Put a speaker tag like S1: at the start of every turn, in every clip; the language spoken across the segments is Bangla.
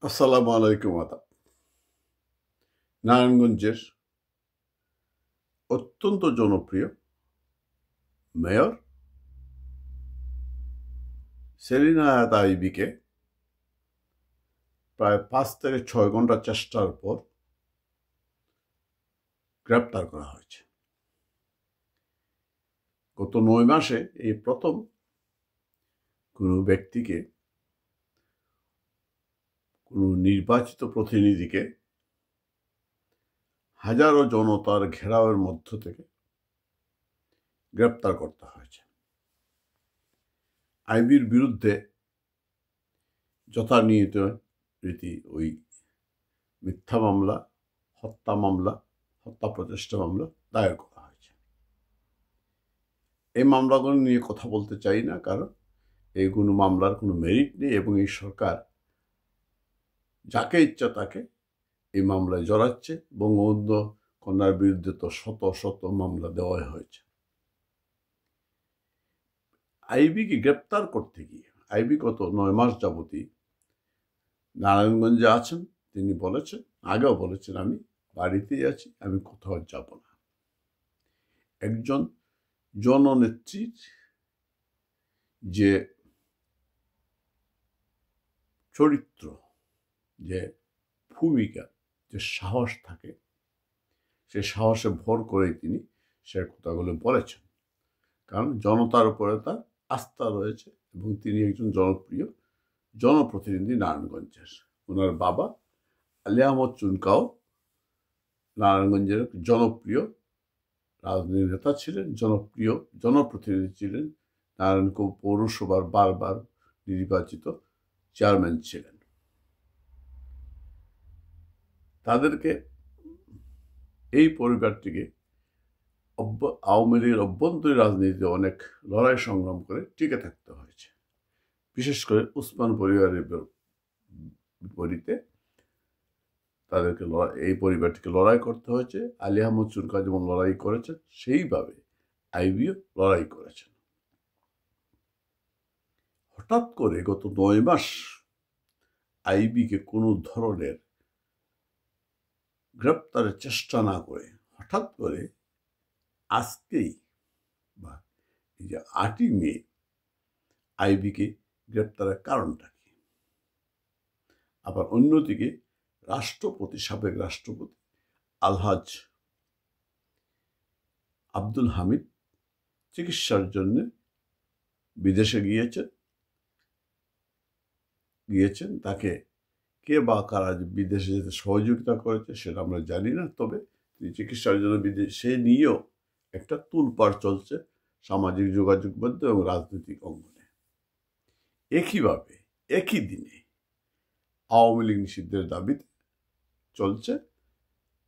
S1: আসসালামু আলাইকুম আদাব। নারায়ণগঞ্জের অত্যন্ত জনপ্রিয় মেয়র সেলিনা আয়াত আইবিকে প্রায় 5 থেকে 6 ঘন্টা চেষ্টার পর গ্রেপ্তার করা হয়েছে। গত 9 মাসে এই প্রথম কোনো ব্যক্তিকে, কোনো নির্বাচিত প্রতিনিধিকে হাজারো জনতার ঘেরাওয়ের মধ্য থেকে গ্রেপ্তার করতে হয়েছে। আইবির বিরুদ্ধে যথানিয়ত রীতি ওই মিথ্যা মামলা, হত্যা মামলা, হত্যা প্রচেষ্টা মামলা দায়ের করা হয়েছে। এই মামলাগুলো নিয়ে কথা বলতে চাই না, কারণ এইগুলো মামলার কোনো মেরিট নেই এবং এই সরকার যাকে ইচ্ছা তাকে এই মামলায় জড়াচ্ছে। বঙ্গবন্ধু কন্যার বিরুদ্ধে তো শত শত মামলা দেওয়া হয়েছে। আইবিকে গ্রেপ্তার করতে গিয়ে আইবি গত 9 মাস যাবতই নারায়ণগঞ্জে আছেন। তিনি বলেছেন, আগেও বলেছেন, আমি বাড়িতেই আছি, আমি কোথাও যাব না। একজন জননেত্রীর যে চরিত্র, যে ভূমিকা, যে সাহস থাকে, সে সাহসে ভর করেই তিনি সে কথাগুলো বলেছেন। কারণ জনতার উপরে তার আস্থা রয়েছে এবং তিনি একজন জনপ্রিয় জনপ্রতিনিধি নারায়ণগঞ্জের। ওনার বাবা আলী আহমদ চুনকাও নারায়ণগঞ্জের জনপ্রিয় রাজনৈতিক নেতা ছিলেন, জনপ্রিয় জনপ্রতিনিধি ছিলেন, নারায়ণগঞ্জ পৌরসভার বারবার নির্বাচিত চেয়ারম্যান ছিলেন। তাদেরকে, এই পরিবারটিকে আওয়ামী লীগের অভ্যন্তরীণ রাজনীতিতে অনেক লড়াই সংগ্রাম করে টিকে থাকতে হয়েছে। বিশেষ করে উসমান পরিবারের বিপরীতে তাদেরকে এই পরিবারটিকে লড়াই করতে হয়েছে। আলী আহমদ চুনকা যেমন লড়াই করেছেন, সেইভাবে আইবিও লড়াই করেছেন। হঠাৎ করে গত 9 মাস আইবিকে কোনো ধরনের গ্রেপ্তারের চেষ্টা না করে হঠাৎ করে আজকেই বা এই যে 8ই মে আইবিকে গ্রেপ্তারের কারণটা কি? আবার অন্যদিকে সাবেক রাষ্ট্রপতি আলহাজ আব্দুল হামিদ চিকিৎসার জন্য বিদেশে গিয়েছেন। তাকে কে বা কারা বিদেশে যেতে সহযোগিতা করেছে সেটা আমরা জানি না, তবে তিনি চিকিৎসার জন্য বিদেশে নিয়েও একটা তুলপাড় চলছে সামাজিক যোগাযোগ মাধ্যম এবং রাজনৈতিক অঙ্গনে। একইভাবে একই দিনে আওয়ামী লীগ নিষিদ্ধের দাবিতে চলছে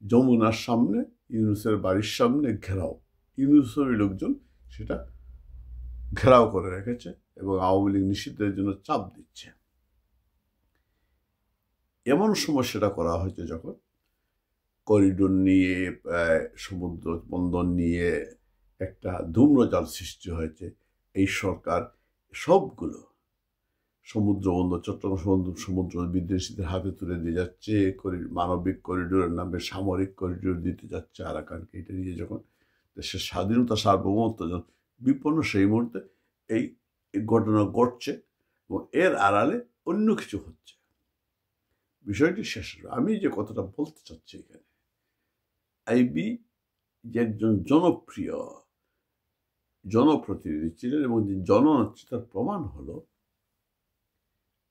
S1: যমুনার সামনে, ইউনূসের বাড়ির সামনে ঘেরাও। ইউনূসের লোকজন সেটা ঘেরাও করে রেখেছে এবং আওয়ামী লীগ নিষিদ্ধের জন্য চাপ দিচ্ছে। এমন সময় সেটা করা হয়েছে যখন করিডোর নিয়ে, সমুদ্র বন্দর নিয়ে একটা ধূম্রজাল সৃষ্টি হয়েছে। এই সরকার সবগুলো সমুদ্র বন্দর, চট্টগ্রাম সমুদ্র বিদেশিদের হাতে তুলে দিয়ে যাচ্ছে। মানবিক করিডোরের নামে সামরিক করিডোর দিতে যাচ্ছে আরাকানকে। এটা নিয়ে যখন দেশের স্বাধীনতা, সার্বভৌমত্ব যখন বিপন্ন, সেই মুহূর্তে এই ঘটনা ঘটছে এবং এর আড়ালে অন্য কিছু হচ্ছে। বিষয়টি শেষ হলো। আমি যে কথাটা বলতে চাচ্ছি এখানে, আইবি যে একজন জনপ্রিয় জনপ্রতিনিধি ছিলেন এবং যে জননেত্রী, তার প্রমাণ হলো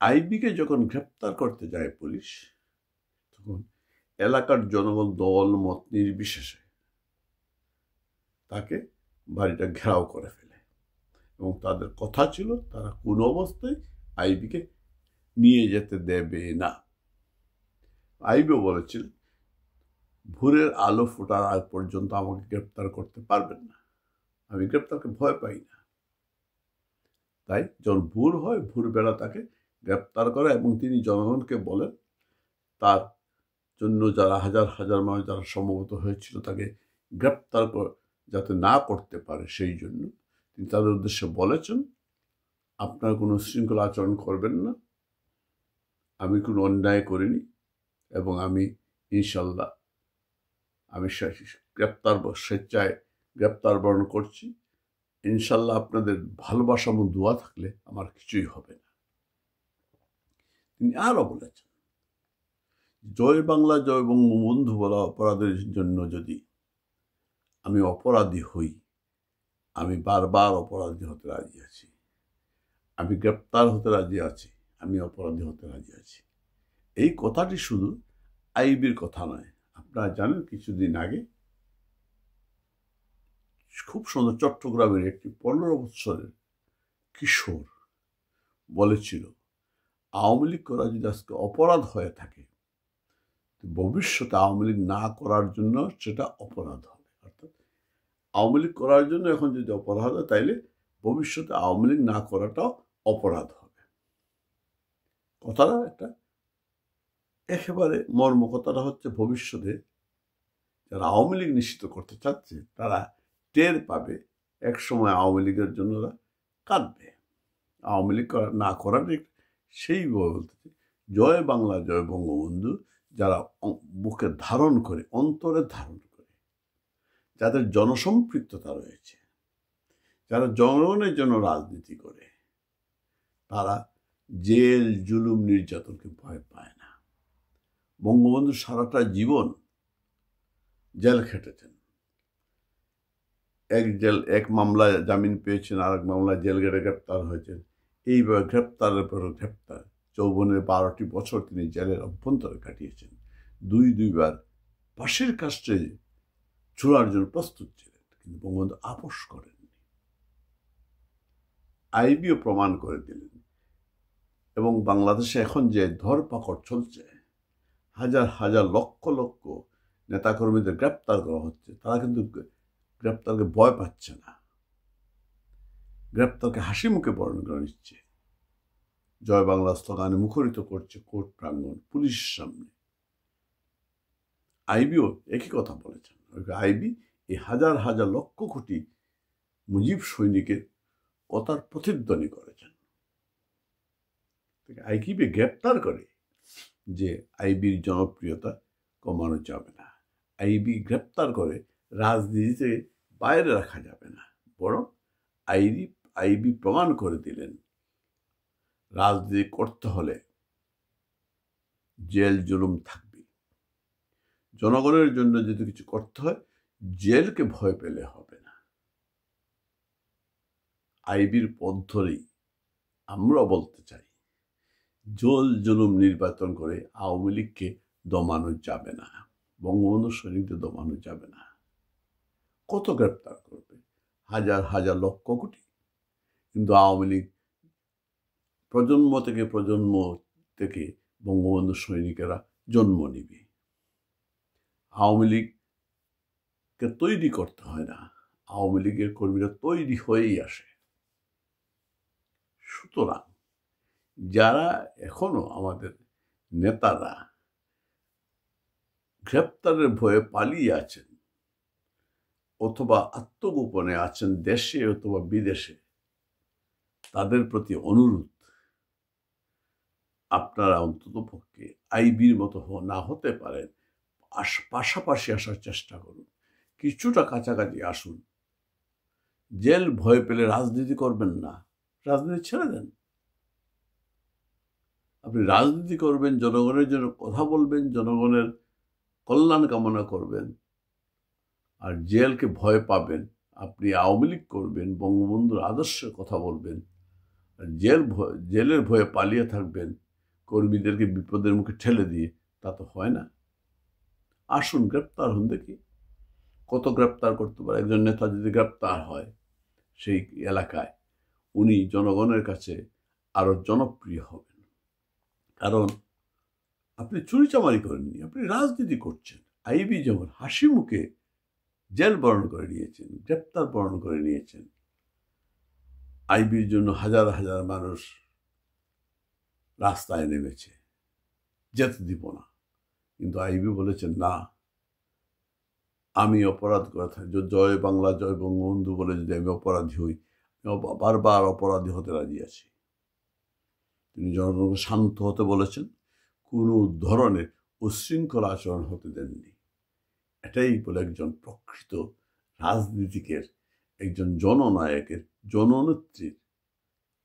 S1: আইবিকে যখন গ্রেপ্তার করতে যায় পুলিশ, তখন এলাকার জনগণ দল মত নির্বিশেষে তাকে বাড়িটা ঘেরাও করে ফেলে এবং তাদের কথা ছিল তারা কোনো অবস্থায় আইবিকে নিয়ে যেতে দেবে না। আইবিও বলেছিল, ভোরের আলো ফোটার আগ পর্যন্ত আমাকে গ্রেপ্তার করতে পারবেন না, আমি গ্রেপ্তারকে ভয় পাই না। তাই যখন ভোর হয়, ভোরবেলা তাকে গ্রেপ্তার করে এবং তিনি জনগণকে বলেন তার জন্য যারা হাজার হাজার মানুষ যারা সমবেত হয়েছিল তাকে গ্রেপ্তার যাতে না করতে পারে, সেই জন্য তিনি তাদের উদ্দেশ্যে বলেছেন, আপনারা কোনো শৃঙ্খলা আচরণ করবেন না, আমি কোনো অন্যায় করিনি এবং আমি ইনশাল্লাহ আমি স্বেচ্ছায় গ্রেপ্তার বরণ করছি। ইনশাল্লাহ আপনাদের ভালোবাসা এবং দোয়া থাকলে আমার কিছুই হবে না। তিনি আরও বলেছেন, জয় বাংলা জয় বঙ্গবন্ধু বলা অপরাধের জন্য যদি আমি অপরাধী হই, আমি বারবার অপরাধী হতে রাজি আছি। আমি গ্রেপ্তার হতে রাজি আছি, আমি অপরাধী হতে রাজি আছি। এই কথাটি শুধু আইবির কথা নয়। আপনারা জানেন কিছুদিন আগে খুব সুন্দর চট্টগ্রামের একটি 15 বছরের কিশোর বলেছিল, আওয়ামী লীগ করা যদি আজকে অপরাধ হয়ে থাকে, ভবিষ্যতে আওয়ামী লীগ না করার জন্য সেটা অপরাধ হবে। অর্থাৎ আওয়ামী লীগ করার জন্য এখন যদি অপরাধ হয়, তাইলে ভবিষ্যতে আওয়ামী লীগ না করাটাও অপরাধ হবে। কথাটা একটা একেবারে মর্ম। কথাটা হচ্ছে, ভবিষ্যতে যারা আওয়ামী লীগ নিষিদ্ধ করতে চাচ্ছে তারা টের পাবে, এক সময় আওয়ামী লীগের জন্য কাঁদবে। আওয়ামী লীগ না করার সেই বলতে, জয় বাংলা জয় বঙ্গবন্ধু যারা বুকে ধারণ করে, অন্তরে ধারণ করে, যাদের জনসম্পৃক্ততা রয়েছে, যারা জনগণের জন্য রাজনীতি করে, তারা জেল জুলুম নির্যাতনকে ভয় পায় না। বঙ্গবন্ধু সারাটা জীবন জেল খেটেছেন। এক মামলায় জামিন পেয়েছেন, আর এক মামলায় জেল গেটে গ্রেপ্তার হয়েছেন। এইভাবে গ্রেপ্তারের পর গ্রেপ্তার, যৌবনের 12টি বছর তিনি জেলের অভ্যন্তরে কাটিয়েছেন। দুইবার ফাঁসির কাস্টে ঝুলার জন্য প্রস্তুত ছিলেন, কিন্তু বঙ্গবন্ধু আপোষ করেননি। আইবিও প্রমাণ করে দিলেন। এবং বাংলাদেশে এখন যে ধরপাকড় চলছে, হাজার হাজার লক্ষ লক্ষ নেতাকর্মীদের গ্রেপ্তার করা হচ্ছে, তারা কিন্তু গ্রেপ্তারকে ভয় পাচ্ছে না, গ্রেপ্তারকে হাসি মুখে বরণ করে নিচ্ছে। জয় বাংলা স্লোগানে মুখরিত করছে কোর্ট প্রাঙ্গণ, পুলিশের সামনে। আইবিও একই কথা বলেছেন। আইবি এই হাজার হাজার লক্ষ কোটি মুজিব সৈনিকের কথার প্রতিধ্বনি করেছেন। আইবিকে গ্রেপ্তার করে যে আইবির জনপ্রিয়তা কমানো যাবে না। আইবি গ্রেপ্তার করে রাজনীতিতে বাইরে রাখা যাবে না, বরং আইবি প্রমাণ করে দিলেন, রাজনীতি করতে হলে জেল জুলুম থাকবে। জনগণের জন্য যদি কিছু করতে হয়, জেলকে ভয় পেলে হবে না। আইবির পথ ধরেই আমরা বলতে চাই, জেল জুলুম নির্বাচন করে আওয়ামী লীগকে দমানো যাবে না, বঙ্গবন্ধু সৈনিকদের দমানো যাবে না। কত গ্রেপ্তার করবে? হাজার হাজার লক্ষ কোটি। কিন্তু আওয়ামী লীগ প্রজন্ম থেকে বঙ্গবন্ধু সৈনিকেরা জন্ম নিবে। আওয়ামী লীগকে তৈরি করতে হয় না, আওয়ামী লীগের কর্মীরা তৈরি হয়েই আসে। সুতরাং যারা এখনো আমাদের নেতারা গ্রেপ্তারের ভয়ে পালিয়ে আছেন অথবা আত্মগোপনে আছেন দেশে অথবা বিদেশে, তাদের প্রতি অনুরোধ, আপনারা অন্তত পক্ষে আইবির মতো না হতে পারেন, পাশাপাশি আসার চেষ্টা করুন, কিছুটা কাছাকাছি আসুন। জেল ভয় পেলে রাজনীতি করবেন না, রাজনীতি ছেড়ে দেন। আপনি রাজনীতি করবেন, জনগণের জন্য কথা বলবেন, জনগণের কল্যাণ কামনা করবেন। আর জেলকে ভয় পাবেন, আপনি আওয়ামী লীগ করবেন, বঙ্গবন্ধুর আদর্শের কথা বলবেন, আর জেলের ভয়ে পালিয়ে থাকবেন, কর্মীদেরকে বিপদের মুখে ঠেলে দিয়ে, তা তো হয় না। আসুন, গ্রেপ্তার হন, দেখি কত গ্রেপ্তার করতে পারে। একজন নেতা যদি গ্রেপ্তার হয় সেই এলাকায়, উনি জনগণের কাছে আরো জনপ্রিয় হবেন। কারণ আপনি চুরিচামারি করেননি, আপনি রাজনীতি করছেন। আইবি যেমন হাসি মুখে জেল বরণ করে নিয়েছেন, গ্রেপ্তার বরণ করে নিয়েছেন। আইবির জন্য হাজার হাজার মানুষ রাস্তায় নেমেছে, যেতে দিব না। কিন্তু আইবি বলেছেন, না, আমি অপরাধ করে থাকি, জয় বাংলা জয় বঙ্গবন্ধু বলে যদি আমি অপরাধী হই, বারবার অপরাধী হতে রাজি আছি। তিনি জনগণকে শান্ত হতে বলেছেন, কোনো ধরনের উচ্ছৃঙ্খল আচরণ হতে দেননি। এটাই বলে একজন প্রকৃত রাজনীতিকের, একজন জননায়কের, জননেত্রীর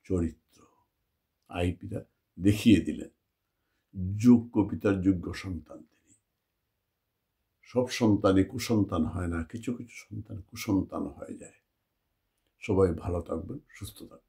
S1: চরিত্র আইপিরা দেখিয়ে দিলেন। যোগ্য পিতার যোগ্য সন্তান তিনি। সব সন্তানই কুসন্তান হয় না, কিছু কিছু সন্তান কুসন্তান হয়ে যায়। সবাই ভালো থাকবেন, সুস্থ থাকবেন।